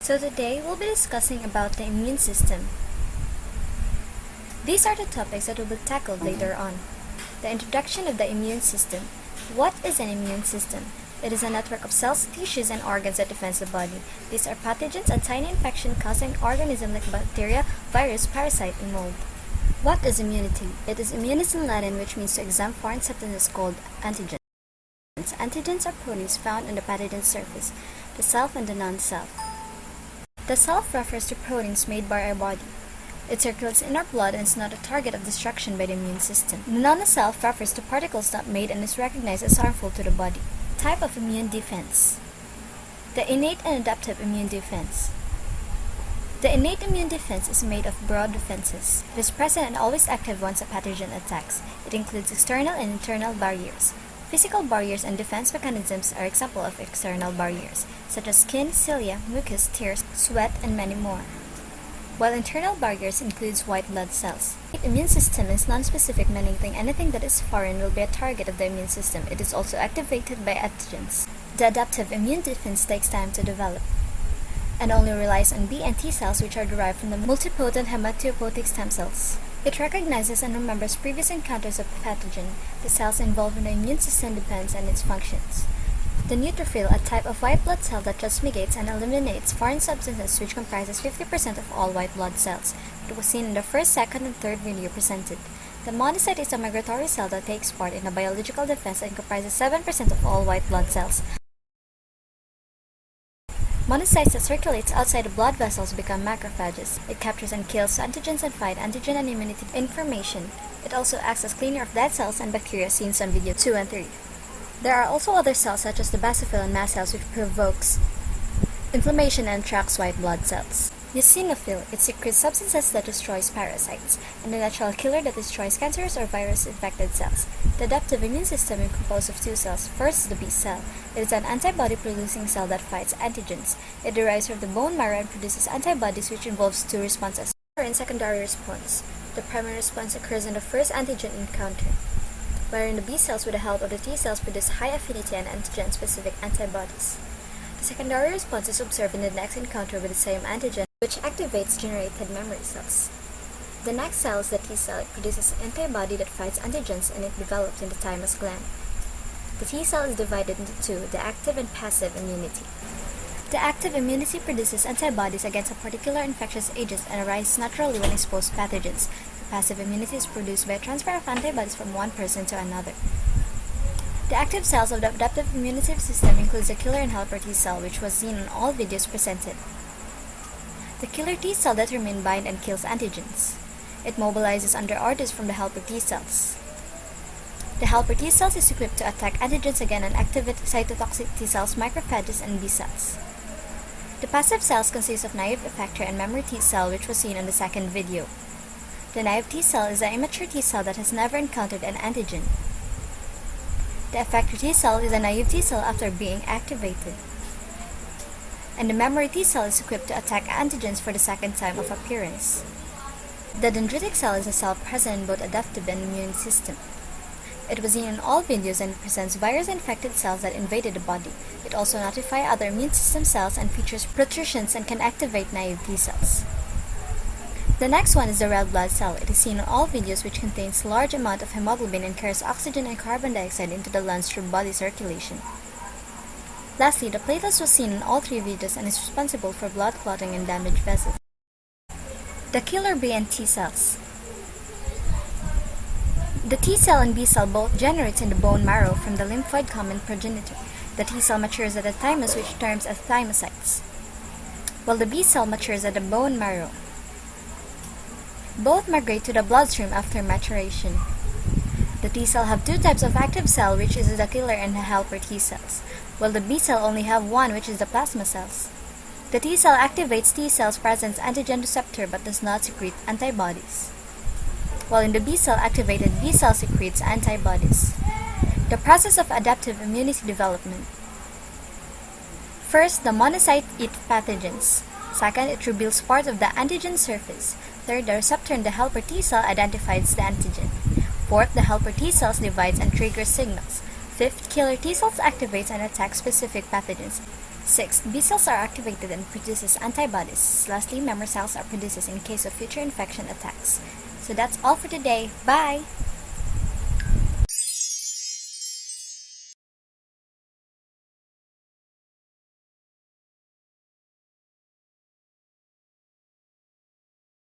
So today we'll be discussing about the immune system. These are the topics that will be tackled later on. The introduction of the immune system. What is an immune system? It is a network of cells, tissues, and organs that defends the body. These are pathogens and tiny infection-causing organisms like bacteria, virus, parasite, and mold. What is immunity? It is immunis in Latin, which means to exempt foreign substances called antigens. Antigens are proteins found on the pathogen's surface, the self and the non-self. The self refers to proteins made by our body. It circulates in our blood and is not a target of destruction by the immune system. The non-self refers to particles not made and is recognized as harmful to the body. Type of immune defense. The innate and adaptive immune defense. The innate immune defense is made of broad defenses. It is present and always active once a pathogen attacks. It includes external and internal barriers. Physical barriers and defense mechanisms are examples of external barriers, such as skin, cilia, mucus, tears, sweat, and many more. While internal barriers includes white blood cells. The immune system is non-specific, meaning anything that is foreign will be a target of the immune system. It is also activated by antigens. The adaptive immune defense takes time to develop and only relies on B and T cells, which are derived from the multipotent hematopoietic stem cells. It recognizes and remembers previous encounters of pathogen. The cells involved in the immune system depends on its functions. The neutrophil, a type of white blood cell that transmutates and eliminates foreign substances, which comprises 50% of all white blood cells. It was seen in the first, second, and third video presented. The monocyte is a migratory cell that takes part in a biological defense and comprises 7% of all white blood cells. Monocytes that circulates outside the blood vessels become macrophages. It captures and kills antigens and fight antigen and immunity information. It also acts as cleaner of dead cells and bacteria seen on video 2 and 3. There are also other cells such as the basophil and mast cells, which provokes inflammation and attracts white blood cells. Eosinophil, it secretes substances that destroys parasites, and a natural killer that destroys cancerous or virus-infected cells. The adaptive immune system is composed of two cells. First is the B cell. It is an antibody-producing cell that fights antigens. It derives from the bone marrow and produces antibodies, which involves two responses. Primary and secondary response. The primary response occurs in the first antigen encounter, wherein the B cells, with the help of the T cells, produce high-affinity and antigen-specific antibodies. The secondary response is observed in the next encounter with the same antigen, which activates generated memory cells. The next cell is the T cell. It produces antibody that fights antigens, and it develops in the thymus gland. The T cell is divided into two, the active and passive immunity. The active immunity produces antibodies against a particular infectious agent and arises naturally when exposed to pathogens. The passive immunity is produced by a transfer of antibodies from one person to another. The active cells of the adaptive immunity system includes the killer and helper T cell, which was seen in all videos presented. The killer T cell determines, binds, and kills antigens. It mobilizes under orders from the helper T cells. The helper T cells is equipped to attack antigens again and activate cytotoxic T cells, macrophages, and B cells. The passive cells consist of naive effector and memory T cell, which was seen in the second video. The naive T cell is an immature T cell that has never encountered an antigen. The effector T cell is a naive T cell after being activated. And the memory T cell is equipped to attack antigens for the second time of appearance. The dendritic cell is a cell present in both adaptive and immune system. It was seen in all videos and presents virus-infected cells that invaded the body. It also notifies other immune system cells and features protrusions and can activate naive T cells. The next one is the red blood cell. It is seen in all videos, which contains a large amount of hemoglobin and carries oxygen and carbon dioxide into the lungs through body circulation. Lastly, the platelets was seen in all three videos and is responsible for blood clotting and damaged vessels. The killer B and T cells. The T cell and B cell both generate in the bone marrow from the lymphoid common progenitor. The T cell matures at the thymus, which terms as thymocytes, while the B cell matures at the bone marrow. Both migrate to the bloodstream after maturation. The T cell have two types of active cell, which is the killer and the helper T cells, while the B cell only have one, which is the plasma cells. The T cell activates T cells present antigen receptor but does not secrete antibodies, while in the B cell activated B cell secretes antibodies. The process of adaptive immunity development. First, the monocyte eat pathogens. Second, it reveals part of the antigen surface. Third, the receptor in the helper T cell identifies the antigen. Fourth, the helper T cells divides and triggers signals. Fifth, killer T cells activates and attacks specific pathogens. 6. B cells are activated and produces antibodies. Lastly, memory cells are produced in case of future infection attacks. So that's all for today. Bye!